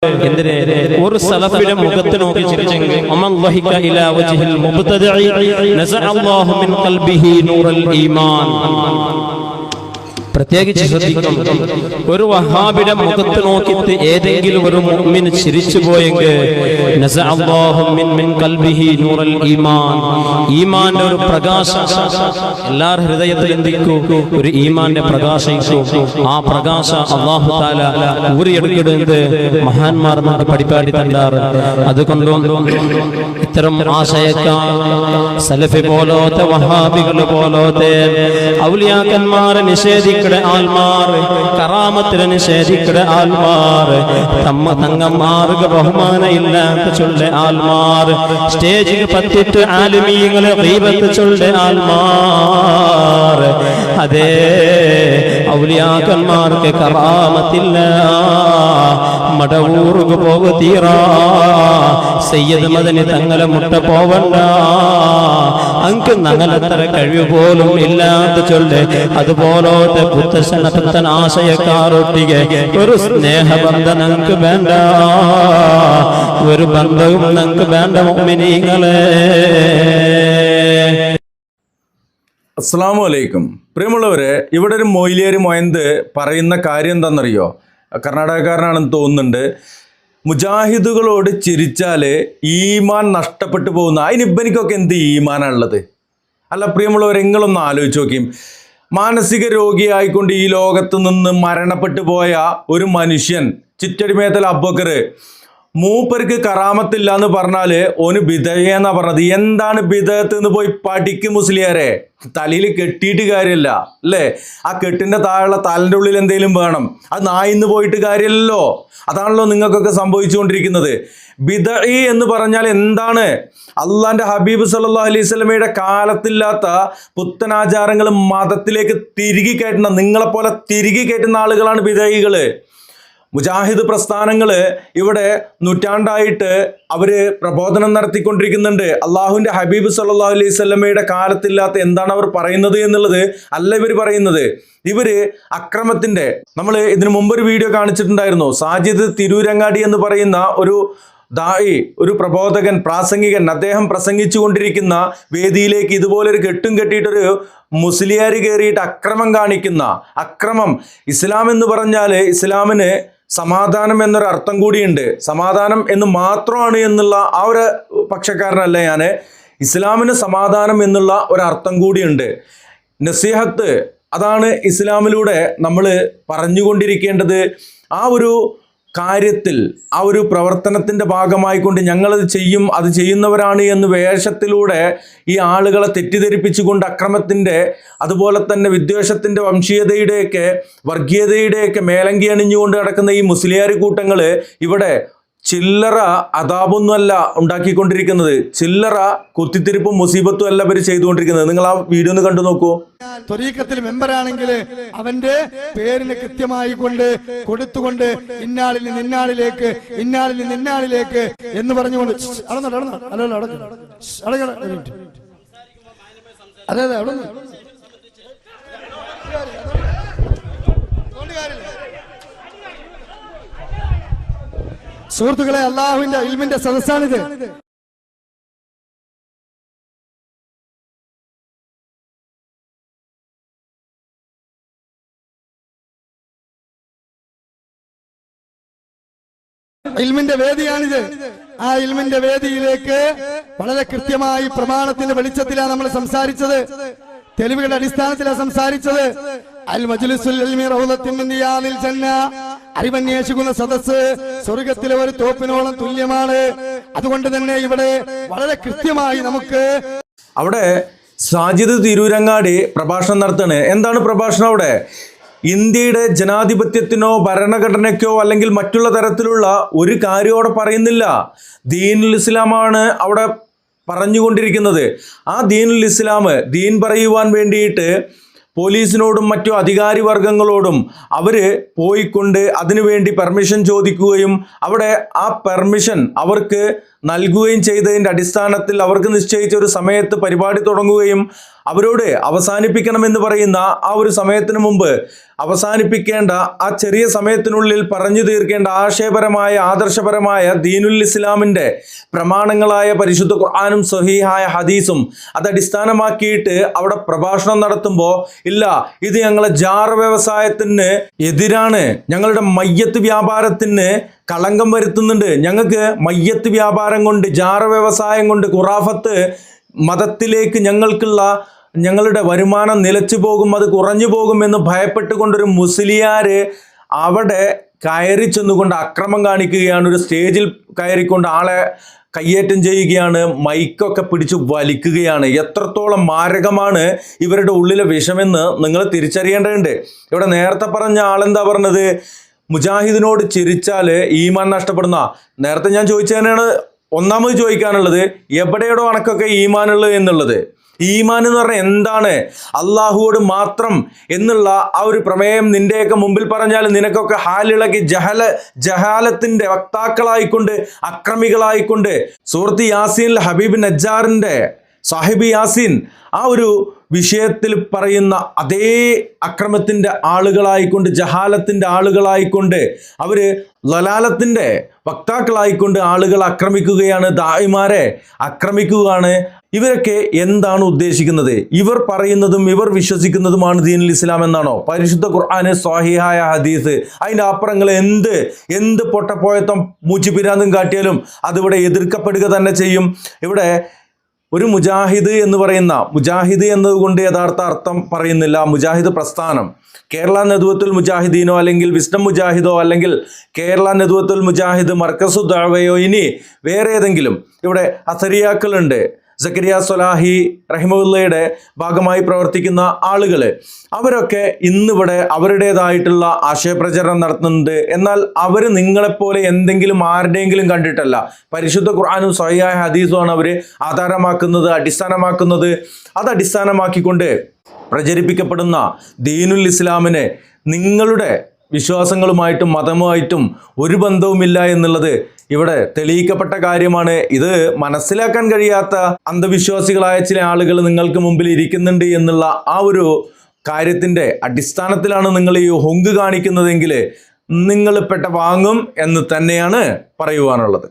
എന്തിനെ ഒരു സലഫിന്റെ മുഖത്ത് നോക്കി ചിരിച്ചെങ്കിൽ അമൻ ലഹിക ഇലാ വജ്ഹിൽ മുബ്തദഇ നസഅല്ലാഹു മിൻ ഖൽബിഹി നൂറൽ ഈമാൻ. പ്രത്യേകിച്ച് ശ്രദ്ധിക്കണം, ഒരു വഹാബിയുടെ മുഖത്ത് നോക്കിയിട്ട് ഏതെങ്കിലും ഒരു മുഅ്മിൻ ചിരിച്ചു പോയെങ്കിൽ നസഅല്ലാഹു മിൻ ഖൽബിഹി നൂറൽ ഈമാൻ, ഈമാന്റെ ഒരു പ്രകാശം എല്ലാവരുടെ ഹൃദയത്തിൽ എന്തിക്കും, ഒരു ഈമാന്റെ പ്രകാശിക്കും. ആ പ്രകാശം അല്ലാഹു തആല ഊരിയെടുക്കുന്നത് മഹാന്മാർ നമുക്ക് പഠിപ്പാടി തണ്ടാറ്. അതുകൊണ്ട് ഇത്തരം ആശയക്കാർ സലഫി പോലത്തെ വഹാബികൾ പോലത്തെ ഔലിയാക്കന്മാരെ നിഷേധിക്കുന്ന ആൽമാർ, കറാമത്തിനെ നിഷേധിക്കുന്ന ആൽമാർ, തങ്ങന്മാർക്ക് ബഹുമാന ഇല്ലാത്ത ചൊല്ല ആൽമാർ, സ്റ്റേജിൽ പത്തിട്ട് ആലിമീങ്ങളെ ഗീബത്ത് ചൊല്ല ആൽമാർ, അതേ ഔലിയാക്കന്മാർക്ക് കറാമത്തില്ല, മടവൂർക്ക് പോകത്തീറാ, സയ്യിദ് മദനി തങ്ങളെ മുട്ട പോവണ്ട, അങ്ക് ഞങ്ങളത്ര കഴിവ് പോലും ഇല്ലാത്ത ചൊല്ല്. അതുപോലത്തെ പുത്തൻ ആശയക്കാരൊട്ടിಗೆ ഒരു സ്നേഹബന്ധം ഞങ്ങൾക്ക് വേണ്ട, ഒരു ബന്ധവും ഞങ്ങൾക്ക് വേണ്ട മുഅ്മിനീങ്ങളെ. അസ്സലാമു അലൈക്കും. പ്രിയമുള്ളവരെ, ഇവിടെ ഒരു മൊയ്ലിയർ മൊയന്ത് പറയുന്ന കാര്യം എന്താണെന്നറിയോ? കർണാടകക്കാരനാണെന്ന് തോന്നുന്നുണ്ട്. മുജാഹിദുകളോട് ചിരിച്ചാൽ ഈമാൻ നഷ്ടപ്പെട്ടു പോകുന്ന, അതിന് ഇബ്ബനിക്കൊക്കെ എന്ത് ഈമാനാണുള്ളത്? അല്ല പ്രിയമുള്ളവരെ, നിങ്ങളൊന്ന് ആലോചിച്ച് നോക്കിയും. മാനസിക രോഗിയായിക്കൊണ്ട് ഈ ലോകത്ത് നിന്ന് മരണപ്പെട്ടു പോയ ഒരു മനുഷ്യൻ, ചിറ്റടിമേത്തൽ അബൂബക്കർ, മൂപ്പർക്ക് കറാമത്തില്ല എന്ന് പറഞ്ഞാൽ ഓന് ബിദഅത്താ പറഞ്ഞത്. എന്താണ് ബിദഅത്ത് എന്ന് പോയി പഠിക്കും മുസ്ലിയാരെ. തലയിൽ കെട്ടിയിട്ട് കാര്യമില്ല അല്ലേ? ആ കെട്ടിൻ്റെ താഴെയുള്ള തലൻ്റെ ഉള്ളിൽ എന്തെങ്കിലും വേണം. അത് നായിന്ന് പോയിട്ട് കാര്യമില്ലല്ലോ. അതാണല്ലോ നിങ്ങൾക്കൊക്കെ സംഭവിച്ചുകൊണ്ടിരിക്കുന്നത്. ബിദഅ എന്ന് പറഞ്ഞാൽ എന്താണ്? അള്ളാന്റെ ഹബീബ് സല്ലല്ലാഹു അലൈഹി വസല്ലമയുടെ കാലത്തില്ലാത്ത പുത്തനാചാരങ്ങൾ മതത്തിലേക്ക് തിരികെ കയറ്റുന്ന, നിങ്ങളെപ്പോലെ തിരികെ കയറ്റുന്ന ആളുകളാണ് ബിദഅകൾ. മുജാഹിദ് പ്രസ്ഥാനങ്ങൾ ഇവിടെ നൂറ്റാണ്ടായിട്ട് അവർ പ്രബോധനം നടത്തിക്കൊണ്ടിരിക്കുന്നുണ്ട്. അള്ളാഹുവിൻ്റെ ഹബീബ് സല്ലല്ലാഹു അലൈഹി വസല്ലമയുടെ കാലത്തില്ലാത്ത എന്താണ് അവർ പറയുന്നത് എന്നുള്ളത് അല്ല ഇവർ പറയുന്നത്. ഇവർ അക്രമത്തിൻ്റെ, നമ്മൾ ഇതിനു മുമ്പൊരു വീഡിയോ കാണിച്ചിട്ടുണ്ടായിരുന്നു. സാജിദ് തിരൂരങ്ങാടി എന്ന് പറയുന്ന ഒരു ദായി, ഒരു പ്രബോധകൻ, പ്രാസംഗികൻ, അദ്ദേഹം പ്രസംഗിച്ചു കൊണ്ടിരിക്കുന്ന വേദിയിലേക്ക് ഇതുപോലൊരു കെട്ടും കെട്ടിയിട്ടൊരു മുസ്ലിയാർ കയറിയിട്ട് അക്രമം കാണിക്കുന്ന, അക്രമം. ഇസ്ലാം എന്ന് പറഞ്ഞാൽ ഇസ്ലാമിന് സമാധാനം എന്നൊരു അർത്ഥം കൂടിയുണ്ട്. സമാധാനം എന്ന് മാത്രമാണ് എന്നുള്ള ആ ഒരു പക്ഷക്കാരനല്ല ഞാൻ. ഇസ്ലാമിന് സമാധാനം എന്നുള്ള ഒരർത്ഥം കൂടിയുണ്ട്. നസീഹത്ത്, അതാണ് ഇസ്ലാമിലൂടെ നമ്മൾ പറഞ്ഞുകൊണ്ടിരിക്കേണ്ടത്. ആ ഒരു കാര്യത്തിൽ, ആ ഒരു പ്രവർത്തനത്തിൻ്റെ ഭാഗമായിക്കൊണ്ട് ഞങ്ങളത് ചെയ്യും, അത് ചെയ്യുന്നവരാണ് എന്ന് വേഷത്തിലൂടെ ഈ ആളുകളെ തെറ്റിദ്ധരിപ്പിച്ചുകൊണ്ട് അക്രമത്തിൻ്റെ, അതുപോലെ തന്നെ വിദ്വേഷത്തിൻ്റെ, വംശീയതയുടെയൊക്കെ, വർഗീയതയുടെയൊക്കെ മേലങ്കി അണിഞ്ഞുകൊണ്ട് നടക്കുന്ന ഈ മുസ്ലിയാർ കൂട്ടങ്ങൾ ഇവിടെ ചില്ലറ അതാപൊന്നുമല്ല ഉണ്ടാക്കിക്കൊണ്ടിരിക്കുന്നത്, ചില്ലറ കുത്തിത്തിരിപ്പും മുസീബത്തും അല്ല ഇവർ ചെയ്തുകൊണ്ടിരിക്കുന്നത്. നിങ്ങൾ ആ വീഡിയോ ഒന്ന് കണ്ടു നോക്കൂ. ത്വരീഖത്തിൽ മെമ്പറാണെങ്കിൽ അവന്റെ പേരിന് കൃത്യമായി കൊണ്ട് കൊടുത്തുകൊണ്ട് ഇന്നാളിൽ നിന്ന് ഇന്നാളിലേക്ക്, ഇന്നാളിൽ നിന്ന് ഇന്നാളിലേക്ക് എന്ന് പറഞ്ഞുകൊണ്ട് അതെ അതെ അവിടെ സുഹൃത്തുക്കളെ, അള്ളാഹുവിന്റെ ഇൽമിന്റെ സദസ്സാണിത്. ഇൽമിന്റെ വേദിയാണിത്. ആ ഇൽമിന്റെ വേദിയിലേക്ക് വളരെ കൃത്യമായി പ്രമാണത്തിന്റെ വെളിച്ചത്തിലാണ് നമ്മൾ സംസാരിച്ചത്, തെളിവുകളുടെ അടിസ്ഥാനത്തിലാണ് സംസാരിച്ചത്. അൽ മജ്ലിസുൽ ഇൽമി റൗളത്തുൻ മിൻ റിയാദിൽ ജന്ന, അറിവന്വേഷിക്കുന്ന സദസ്സ് സ്വർഗത്തിലെ ഒരു തോപ്പിനോളം തുല്യമാണ്. അതുകൊണ്ട് തന്നെ ഇവിടെ വളരെ കൃത്യമായി നമുക്ക് അവിടെ സാജിദ് തിരൂരങ്ങാടി പ്രഭാഷണം നടത്താണ്. എന്താണ് പ്രഭാഷണം? അവിടെ ഇന്ത്യയുടെ ജനാധിപത്യത്തിനോ ഭരണഘടനയ്ക്കോ അല്ലെങ്കിൽ മറ്റുള്ള തരത്തിലുള്ള ഒരു കാര്യം അവിടെ പറയുന്നില്ല. ദീനുൽ ഇസ്ലാമാണ് അവിടെ പറഞ്ഞുകൊണ്ടിരിക്കുന്നത്. ആ ദീനുൽ ഇസ്ലാം, ദീൻ പറയുവാൻ വേണ്ടിയിട്ട് പോലീസിനോടും മറ്റു അധികാരി വർഗങ്ങളോടും അവർ പോയിക്കൊണ്ട് അതിനുവേണ്ടി പെർമിഷൻ ചോദിക്കുകയും അവിടെ ആ പെർമിഷൻ അവർക്ക് നൽകുകയും ചെയ്തതിൻ്റെ അടിസ്ഥാനത്തിൽ അവർക്ക് നിശ്ചയിച്ച ഒരു സമയത്ത് പരിപാടി തുടങ്ങുകയും അവരോട് അവസാനിപ്പിക്കണമെന്ന് പറയുന്ന ആ ഒരു സമയത്തിന് മുമ്പ് അവസാനിപ്പിക്കേണ്ട ആ ചെറിയ സമയത്തിനുള്ളിൽ പറഞ്ഞു തീർക്കേണ്ട ആശയപരമായ ആദർശപരമായ ദീനുൽ ഇസ്ലാമിൻ്റെ പ്രമാണങ്ങളായ പരിശുദ്ധ ഖുർആനും സ്വഹീഹായ ഹദീസും അതടിസ്ഥാനമാക്കിയിട്ട് അവിടെ പ്രഭാഷണം നടത്തുമ്പോൾ ഇല്ല, ഇത് ഞങ്ങളെ ജാർ വ്യവസായത്തിന് എതിരാണ്, ഞങ്ങളുടെ മയ്യത്ത് വ്യാപാരത്തിന് കളങ്കം വരുത്തുന്നുണ്ട്, ഞങ്ങൾക്ക് മയ്യത്ത് വ്യാപാരം കൊണ്ട് ജാർ വ്യവസായം കൊണ്ട് ഖുറാഫത്ത് മതത്തിലേക്ക് ഞങ്ങളുടെ വരുമാനം നിലച്ചു പോകും, അത് കുറഞ്ഞു പോകും എന്ന് ഭയപ്പെട്ടുകൊണ്ടൊരു മുസ്ലിയാര് അവിടെ കയറി ചെന്നുകൊണ്ട് അക്രമം കാണിക്കുകയാണ്. ഒരു സ്റ്റേജിൽ കയറിക്കൊണ്ട് ആളെ കയ്യേറ്റം ചെയ്യുകയാണ്, മൈക്കൊക്കെ പിടിച്ച് വലിക്കുകയാണ്. എത്രത്തോളം മാരകമാണ് ഇവരുടെ ഉള്ളിലെ വിഷമെന്ന് നിങ്ങൾ തിരിച്ചറിയേണ്ടതുണ്ട്. ഇവിടെ നേരത്തെ പറഞ്ഞ ആളെന്താ പറഞ്ഞത്? മുജാഹിദിനോട് ചിരിച്ചാൽ ഈമാൻ നഷ്ടപ്പെടുന്ന. നേരത്തെ ഞാൻ ചോദിച്ചതിനാണ് ഒന്നാമത് ചോദിക്കാനുള്ളത്, എവിടെയോടോ അണക്കൊക്കെ ഈമാനുള്ളത് എന്നുള്ളത്. ഈമാൻ എന്ന് പറഞ്ഞാൽ എന്താണ്? അള്ളാഹുവോട് മാത്രം എന്നുള്ള ആ ഒരു പ്രമേയം നിന്റെയൊക്കെ മുമ്പിൽ പറഞ്ഞാൽ നിനക്കൊക്കെ ഹാലിളക്കി ജഹാലത്തിന്റെ വക്താക്കളായിക്കൊണ്ട് അക്രമികളായിക്കൊണ്ട് സൂറത്ത് യാസീനിൽ ഹബീബ് നജ്ജാറിന്റെ സാഹിബ് യാസീൻ ആ ഒരു വിഷയത്തിൽ പറയുന്ന അതേ അക്രമത്തിൻ്റെ ആളുകളായിക്കൊണ്ട് ജഹാലത്തിൻ്റെ ആളുകളായിക്കൊണ്ട് അവർ ലലാലത്തിൻ്റെ വക്താക്കളായിക്കൊണ്ട് ആളുകൾ ആക്രമിക്കുകയാണ്, ദായിമാരെ ആക്രമിക്കുകയാണ്. ഇവരൊക്കെ എന്താണ് ഉദ്ദേശിക്കുന്നത്? ഇവർ പറയുന്നതും ഇവർ വിശ്വസിക്കുന്നതുമാണ് ദീനുൽ ഇസ്ലാം എന്നാണോ? പരിശുദ്ധ ഖുർആന് സ്വഹീഹായ ഹദീസ്, അതിൻ്റെ അപ്പുറങ്ങൾ എന്ത് പൊട്ടപ്പോയത്തം മൂച്ചിപ്പിരാന്തും കാട്ടിയാലും അതിവിടെ എതിർക്കപ്പെടുക തന്നെ ചെയ്യും. ഇവിടെ ഒരു മുജാഹിദ് എന്ന് പറയുന്ന, മുജാഹിദ് എന്നതുകൊണ്ട് യഥാർത്ഥ അർത്ഥം പറയുന്നില്ല, മുജാഹിദ് പ്രസ്ഥാനം, കേരള നദ്വത്തുൽ മുജാഹിദീനോ അല്ലെങ്കിൽ വിസ്ഡം മുജാഹിദോ അല്ലെങ്കിൽ കേരള നദ്വത്തുൽ മുജാഹിദ് മർക്കസു ദഅവയോ ഇനി വേറെ ഏതെങ്കിലും. ഇവിടെ അസരിയാക്കളുണ്ട്, സക്കരിയ സ്വലാഹി റഹിമഹുല്ലയുടെ ഭാഗമായി പ്രവർത്തിക്കുന്ന ആളുകൾ, അവരൊക്കെ ഇന്നിവിടെ അവരുടേതായിട്ടുള്ള ആശയപ്രചരണം നടത്തുന്നുണ്ട്. എന്നാൽ അവർ നിങ്ങളെപ്പോലെ എന്തെങ്കിലും ആരുടെയെങ്കിലും കണ്ടിട്ടല്ല, പരിശുദ്ധ ഖുർആനും സ്വഹീഹായ ഹദീസുമാണ് അവർ ആധാരമാക്കുന്നത്, അടിസ്ഥാനമാക്കുന്നത്. അത് അടിസ്ഥാനമാക്കിക്കൊണ്ട് പ്രചരിപ്പിക്കപ്പെടുന്ന ദീനുൽ ഇസ്ലാമിനെ നിങ്ങളുടെ വിശ്വാസങ്ങളുമായിട്ടും മതവുമായിട്ടും ഒരു ബന്ധവുമില്ല എന്നുള്ളത് ഇവിടെ തെളിയിക്കപ്പെട്ട കാര്യമാണ്. ഇത് മനസ്സിലാക്കാൻ കഴിയാത്ത അന്ധവിശ്വാസികളായ ചില ആളുകൾ നിങ്ങൾക്ക് മുമ്പിൽ ഇരിക്കുന്നുണ്ട് എന്നുള്ള ആ ഒരു കാര്യത്തിൻ്റെ അടിസ്ഥാനത്തിലാണ് നിങ്ങൾ ഈ ഹൊങ്ക് കാണിക്കുന്നതെങ്കിൽ നിങ്ങൾ പെട്ട വാങ്ങും എന്ന് തന്നെയാണ് പറയുവാനുള്ളത്.